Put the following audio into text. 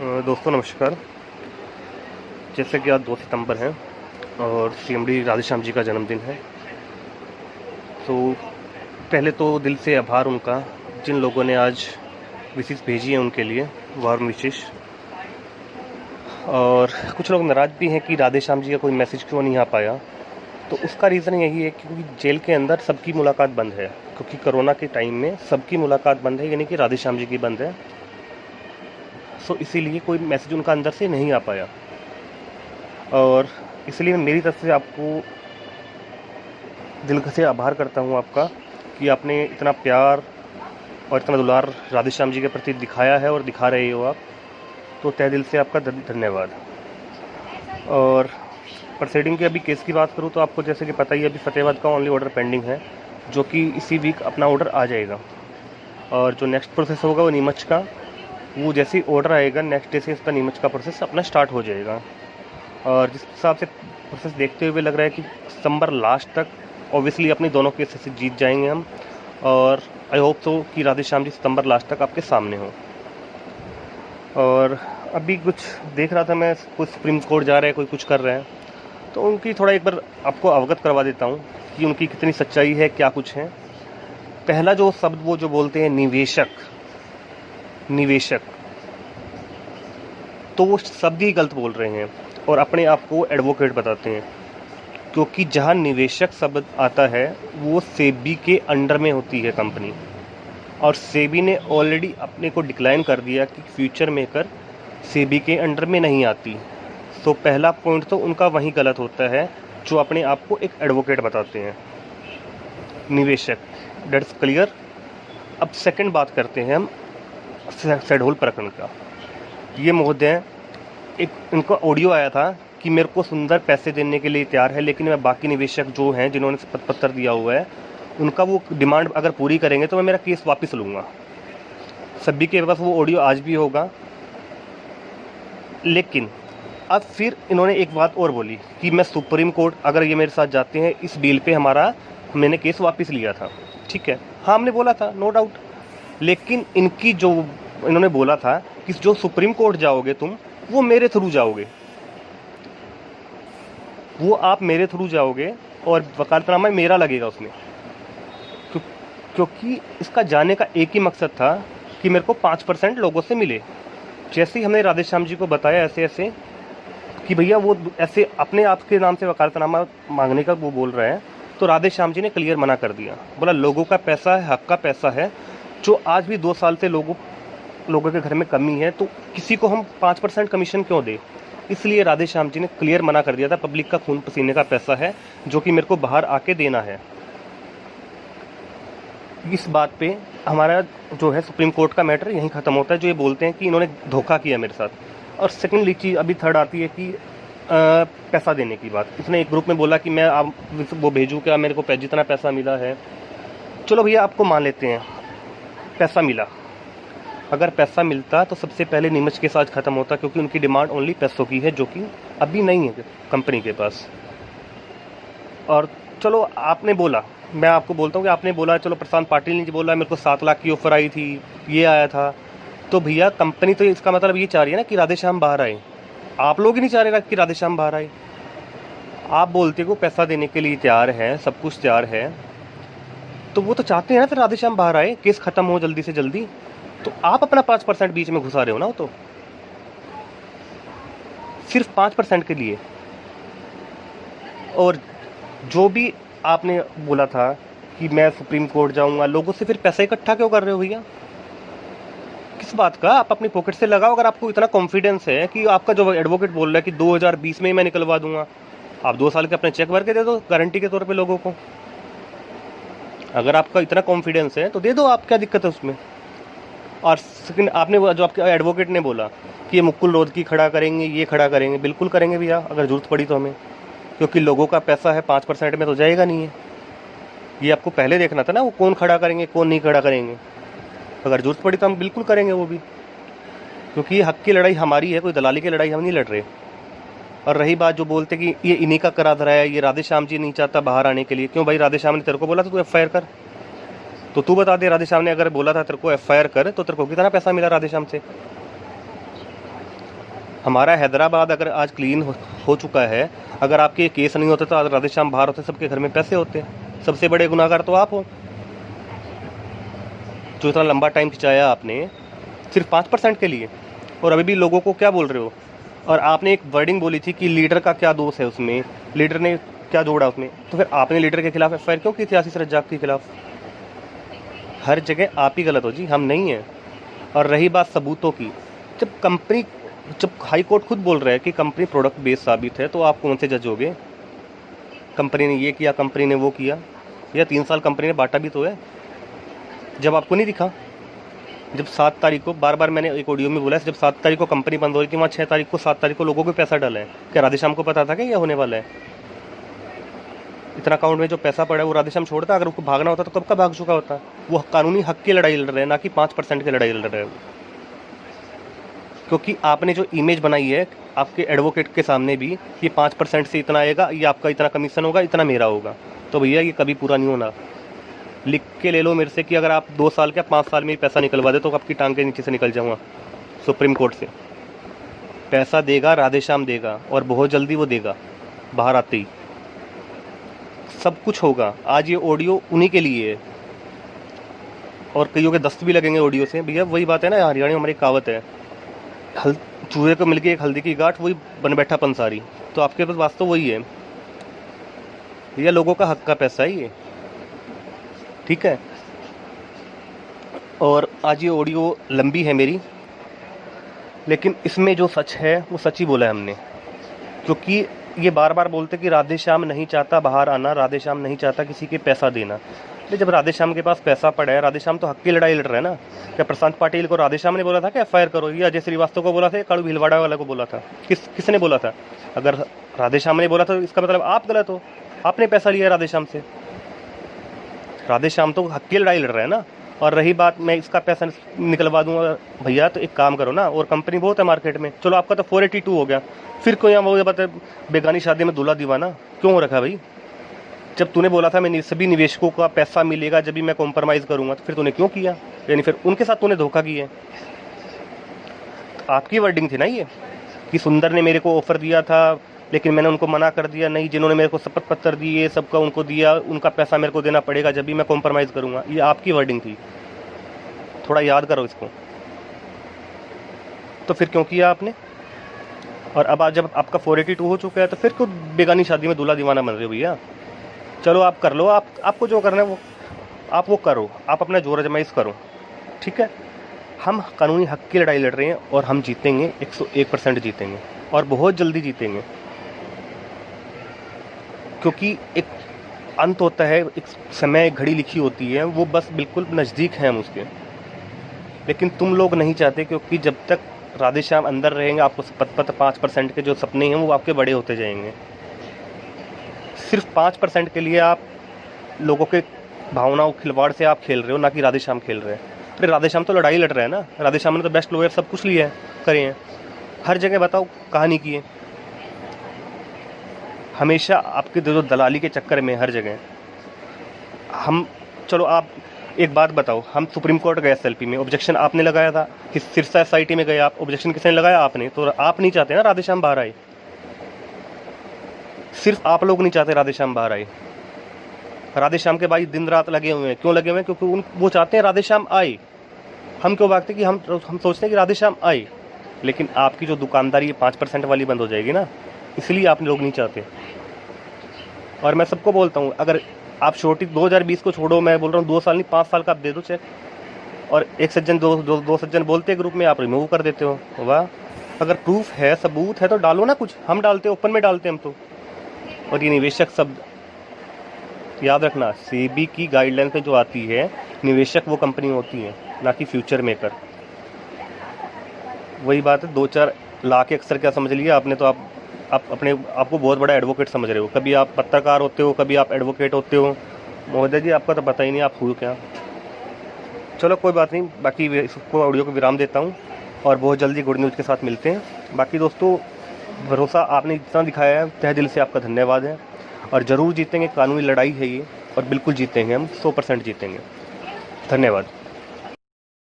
दोस्तों नमस्कार। जैसे कि आज 2 सितंबर है और सीएमडी राधेश्याम जी का जन्मदिन है, तो पहले तो दिल से आभार उनका जिन लोगों ने आज विशेष भेजी है उनके लिए वार्म विशेष। और कुछ लोग नाराज़ भी हैं कि राधेश्याम जी का कोई मैसेज क्यों नहीं आ पाया, तो उसका रीज़न यही है क्योंकि जेल के अंदर सबकी मुलाकात बंद है, क्योंकि कोरोना के टाइम में सबकी मुलाकात बंद है, यानी कि राधेश्याम जी की बंद है। सो इसीलिए कोई मैसेज उनका अंदर से नहीं आ पाया, और इसलिए मेरी तरफ से आपको दिल से आभार करता हूँ आपका कि आपने इतना प्यार और इतना दुलार राधेश्याम जी के प्रति दिखाया है और दिखा रहे हो आप, तो तहे दिल से आपका धन्यवाद। और प्रोसीडिंग के अभी केस की बात करूँ तो आपको जैसे कि पता ही अभी फतेहाबाद का ओनली ऑर्डर पेंडिंग है, जो कि इसी वीक अपना ऑर्डर आ जाएगा। और जो नेक्स्ट प्रोसेस होगा वो नीमच का, वो जैसे ही ऑर्डर आएगा नेक्स्ट डे से इसका नीमच का प्रोसेस अपना स्टार्ट हो जाएगा। और जिस हिसाब से प्रोसेस देखते हुए लग रहा है कि सितंबर लास्ट तक ऑब्वियसली अपने दोनों केसेस जीत जाएंगे हम, और आई होप सो कि राधेश्याम जी सितंबर लास्ट तक आपके सामने हो। और अभी कुछ देख रहा था मैं, कोई सुप्रीम कोर्ट जा रहा है, कोई कुछ कर रहा है, तो उनकी थोड़ा एक बार आपको अवगत करवा देता हूँ कि उनकी कितनी सच्चाई है, क्या कुछ है। पहला जो शब्द वो जो बोलते हैं निवेशक, तो वो शब्द ही गलत बोल रहे हैं और अपने आप को एडवोकेट बताते हैं, क्योंकि जहाँ निवेशक शब्द आता है वो सेबी के अंडर में होती है कंपनी, और सेबी ने ऑलरेडी अपने को डिक्लाइन कर दिया कि फ्यूचर मेकर सेबी के अंडर में नहीं आती। तो पहला पॉइंट तो उनका वहीं गलत होता है, जो अपने आप को एक एडवोकेट बताते हैं निवेशक। Dates clear. अब सेकंड बात करते हैं हम शहडोल प्रकरण का। ये महोदय, एक इनका ऑडियो आया था कि मेरे को सुंदर पैसे देने के लिए तैयार है, लेकिन मैं बाकी निवेशक जो हैं जिन्होंने पत्र दिया हुआ है उनका वो डिमांड अगर पूरी करेंगे तो मैं मेरा केस वापस लूँगा। सभी के पास वो ऑडियो आज भी होगा। लेकिन अब फिर इन्होंने एक बात और बोली कि मैं सुप्रीम कोर्ट, अगर ये मेरे साथ जाते हैं इस डील पे मैंने केस वापस लिया था। ठीक है, हाँ हमने बोला था, नो डाउट। लेकिन इनकी जो इन्होंने बोला था कि जो सुप्रीम कोर्ट जाओगे तुम, वो मेरे थ्रू जाओगे, वो आप मेरे थ्रू जाओगे और वकालतनामा मेरा लगेगा उसमें, क्योंकि इसका जाने का एक ही मकसद था कि मेरे को 5% लोगों से मिले। जैसे ही हमने राधेश्याम जी को बताया ऐसे ऐसे कि भैया वो ऐसे अपने आप के नाम से वकालतनामा मांगने का वो बोल रहे हैं, तो राधेश्याम जी ने क्लियर मना कर दिया। बोला लोगों का पैसा है, हक का पैसा है, जो आज भी 2 साल से लोगों के घर में कमी है, तो किसी को हम 5% कमीशन क्यों दें। इसलिए राधेश्याम जी ने क्लियर मना कर दिया था, पब्लिक का खून पसीने का पैसा है जो कि मेरे को बाहर आके देना है। इस बात पे हमारा जो है सुप्रीम कोर्ट का मैटर यहीं ख़त्म होता है, जो ये बोलते हैं कि इन्होंने धोखा किया मेरे साथ। और सेकेंडली चीज़ अभी थर्ड आती है कि पैसा देने की बात। इसने एक ग्रुप में बोला कि मैं आप वो भेजूँ क्या, मेरे को जितना पैसा मिला है। चलो भैया आपको मान लेते हैं पैसा मिला। अगर पैसा मिलता तो सबसे पहले नीमच के साथ ख़त्म होता, क्योंकि उनकी डिमांड ओनली पैसों की है, जो कि अभी नहीं है कंपनी के पास। और चलो आपने बोला, मैं आपको बोलता हूँ कि आपने बोला, चलो प्रशांत पाटिल ने बोला मेरे को 7 लाख की ऑफर आई थी, ये आया था, तो भैया कंपनी तो इसका मतलब ये चाह रही है ना कि राधेश्याम बाहर आए। आप लोग ही नहीं चाह रहे कि राधेश्याम बाहर आए। आप बोलते को पैसा देने के लिए तैयार है, सब कुछ तैयार है, तो वो तो चाहते हैं ना फिर राधेश्याम बाहर आए, केस ख़त्म हो जल्दी से जल्दी। तो आप अपना 5% बीच में घुसा रहे हो ना, वो तो सिर्फ 5% के लिए। और जो भी आपने बोला था कि मैं सुप्रीम कोर्ट जाऊंगा, लोगों से फिर पैसा इकट्ठा क्यों कर रहे हो भैया, किस बात का। आप अपनी पॉकेट से लगाओ। अगर आपको इतना कॉन्फिडेंस है कि आपका जो एडवोकेट बोल रहा है कि 2020 में ही मैं निकलवा दूंगा, आप 2 साल के अपने चेक भर के दे दो गारंटी के तौर पे लोगों को। अगर आपका इतना कॉन्फिडेंस है तो दे दो, आप क्या दिक्कत है उसमें। और सेकंड, आपने जो आपके एडवोकेट ने बोला कि ये मुकुल रोहतगी खड़ा करेंगे, ये खड़ा करेंगे, बिल्कुल करेंगे भैया अगर ज़रूरत पड़ी तो हमें, क्योंकि लोगों का पैसा है, 5% में तो जाएगा नहीं है। ये आपको पहले देखना था ना, वो कौन खड़ा करेंगे कौन नहीं खड़ा करेंगे। अगर ज़रूरत पड़ी तो हम बिल्कुल करेंगे वो भी, क्योंकि ये हक की लड़ाई हमारी है, कोई दलाली की लड़ाई हम नहीं लड़ रहे। और रही बात जो बोलते कि ये इन्हीं का करा धरा है, ये राधेश्याम जी नहीं चाहता बाहर आने के लिए, क्यों भाई राधेश्याम ने तेरे को बोला था तू FIR कर, तो तू बता दे। राधेश्याम ने अगर बोला था तेरे को FIR कर, तो तेरे को कितना पैसा मिला राधेश्याम से। हमारा हैदराबाद अगर आज क्लीन हो चुका है, अगर आपके केस नहीं होते तो आज राधे श्याम बाहर होते, सबके घर में पैसे होते। सबसे बड़े गुनाहगार तो आप हो, जो इतना लंबा टाइम खिंचाया आपने सिर्फ 5% के लिए, और अभी भी लोगों को क्या बोल रहे हो। और आपने एक वर्डिंग बोली थी कि लीडर का क्या दोष है उसमें, लीडर ने क्या जोड़ा उसमें, तो फिर आपने लीडर के खिलाफ एफआईआर क्यों की थी आशीष रज्जाक के खिलाफ। हर जगह आप ही गलत हो जी, हम नहीं हैं। और रही बात सबूतों की, जब हाई कोर्ट खुद बोल रहा है कि कंपनी प्रोडक्ट बेस्ड साबित है, तो आप कौन से जज होगे। कंपनी ने ये किया, कंपनी ने वो किया, या 3 साल कंपनी ने बांटा भी तो है, जब आपको नहीं दिखा। जब 7 तारीख को, बार बार मैंने एक ऑडियो में बोला है, जब 7 तारीख को कंपनी बंद हो रही थी, वहाँ 6 तारीख को 7 तारीख को लोगों को पैसा डाला है। क्या राधेश्याम को पता था कि यह होने वाला है। इतना अकाउंट में जो पैसा पड़ा है वो राधेश्याम छोड़ता, अगर उसको भागना होता तो कब का भाग चुका होता। वो कानूनी हक की लड़ाई लड़ रहे हैं, ना कि 5% की लड़ाई लड़ रहे हैं। क्योंकि आपने जो इमेज बनाई है आपके एडवोकेट के सामने भी, ये 5% से इतना आएगा, ये आपका इतना कमीशन होगा, इतना मेरा होगा, तो भैया ये कभी पूरा नहीं होना। लिख के ले लो मेरे से कि अगर आप 2 साल या 5 साल में पैसा निकलवा दे तो आपकी टांग के नीचे से निकल जाऊँगा सुप्रीम कोर्ट से। पैसा देगा राधेश्याम देगा, और बहुत जल्दी वो देगा, बाहर आते ही सब कुछ होगा। आज ये ऑडियो उन्हीं के लिए है, और कईयों के दस्त भी लगेंगे ऑडियो से। भैया वही बात है ना, हरियाणा में हमारी कहावत है, चूहे को मिलके एक हल्दी की गांठ, वही बन बैठा पंसारी। तो आपके पास वास्तव वही है भैया, लोगों का हक का पैसा है ये, ठीक है। और आज ये ऑडियो लंबी है मेरी, लेकिन इसमें जो सच है वो सच ही बोला है हमने। क्योंकि ये बार बार बोलते कि राधेश्याम नहीं चाहता बाहर आना, राधेश्याम नहीं चाहता किसी के पैसा देना। जब राधेश्याम के पास पैसा पड़ा है, राधेश्याम तो हक की लड़ाई लड़ रहा है ना। क्या प्रशांत पाटिल को राधेश्याम ने बोला था कि एफआईआर करो, या अजय श्रीवास्तव को बोला था, काड़ू भिलवाड़ा वाला को बोला था, किसने बोला था। अगर राधेश्याम ने बोला था तो इसका मतलब आप गलत हो, आपने पैसा लिया राधेश्याम से। राधेश्याम तो हक की लड़ाई लड़ रहा है ना। और रही बात मैं इसका पैसा निकलवा दूंगा, भैया तो एक काम करो ना, और कंपनी बहुत है मार्केट में, चलो आपका तो 482 हो गया, फिर कोई यहाँ वो बात है बेगानी शादी में दूल्हा दीवाना क्यों हो रखा भाई। जब तूने बोला था मैं सभी निवेशकों का पैसा मिलेगा जब भी मैं कॉम्प्रोमाइज़ करूँगा, तो फिर तूने क्यों किया, यानी फिर उनके साथ तूने धोखा किया। आपकी वर्डिंग थी ना ये कि सुंदर ने मेरे को ऑफर दिया था लेकिन मैंने उनको मना कर दिया, नहीं जिन्होंने मेरे को शपथ पत्र दिए सबका उनको दिया, उनका पैसा मेरे को देना पड़ेगा जब भी मैं कॉम्प्रोमाइज़ करूँगा। ये आपकी वर्डिंग थी, थोड़ा याद करो इसको। तो फिर क्यों किया आपने। और अब आज जब आपका 482 हो चुका है तो फिर क्यों बेगानी शादी में दूल्हा दीवाना बन रहे हो भैया। चलो आप कर लो, आपको जो करना है वो आप वो करो, आप अपना जोर आजमाइश करो, ठीक है। हम कानूनी हक की लड़ाई लड़ रहे हैं और हम जीतेंगे, 101% जीतेंगे, और बहुत जल्दी जीतेंगे। क्योंकि एक अंत होता है, एक समय, एक घड़ी लिखी होती है, वो बस बिल्कुल नज़दीक है हम उसके। लेकिन तुम लोग नहीं चाहते, क्योंकि जब तक राधेश्याम अंदर रहेंगे आपको पता 5% के जो सपने हैं वो आपके बड़े होते जाएंगे। सिर्फ 5% के लिए आप लोगों के भावनाओं खिलवाड़ से आप खेल रहे हो, ना कि राधेश्याम खेल रहे हैं। अरे राधेश्याम तो लड़ाई लड़ रहा है ना, राधेश्याम ने तो बेस्ट लॉयर सब कुछ लिया है, करे हैं, हर जगह बताओ कहानी की है। हमेशा आपके जो दलाली के चक्कर में हर जगह हम, चलो आप एक बात बताओ, हम सुप्रीम कोर्ट गए एसएलपी में, ऑब्जेक्शन आपने लगाया था, सिरसा एसआईटी में गए आप, ऑब्जेक्शन किसने लगाया, आपने। तो आप नहीं चाहते ना राधेश्याम बाहर आए, सिर्फ आप लोग नहीं चाहते राधेश्याम बाहर आए। राधेश्याम के भाई दिन रात लगे हुए हैं, क्यों लगे हुए हैं, क्योंकि वो चाहते हैं राधेश्याम आए। हम क्यों भागते कि हम सोचते हैं कि राधेश्याम आए, लेकिन आपकी जो दुकानदारी 5% वाली बंद हो जाएगी ना, इसलिए आप लोग नहीं चाहते। और मैं सबको बोलता हूँ, अगर आप छोटी 2020 को छोड़ो, मैं बोल रहा हूँ 2 साल नहीं 5 साल का आप दे दो चेक, और एक सज्जन दो सज्जन बोलते ग्रुप में, आप रिमूव कर देते हो। वाह, अगर प्रूफ है, सबूत है तो डालो ना कुछ। हम डालते, ओपन में डालते हम तो। और ये निवेशक शब्द याद रखना, सेबी की गाइडलाइन पे जो आती है, निवेशक वो कंपनी होती है, ना कि फ्यूचर मेकर। वही बात है, 2-4 लाख के अक्सर क्या समझ लिया आपने, तो आप अपने आपको बहुत बड़ा एडवोकेट समझ रहे हो। कभी आप पत्रकार होते हो, कभी आप एडवोकेट होते हो। महोदय जी आपका तो पता ही नहीं आप हो क्या। चलो कोई बात नहीं, बाकी इसको ऑडियो को विराम देता हूँ और बहुत जल्दी गुड न्यूज़ के साथ मिलते हैं। बाकी दोस्तों, भरोसा आपने इतना दिखाया है, तहे दिल से आपका धन्यवाद है। और ज़रूर जीतेंगे, कानूनी लड़ाई है ये, और बिल्कुल जीतेंगे हम, 100% जीतेंगे। धन्यवाद।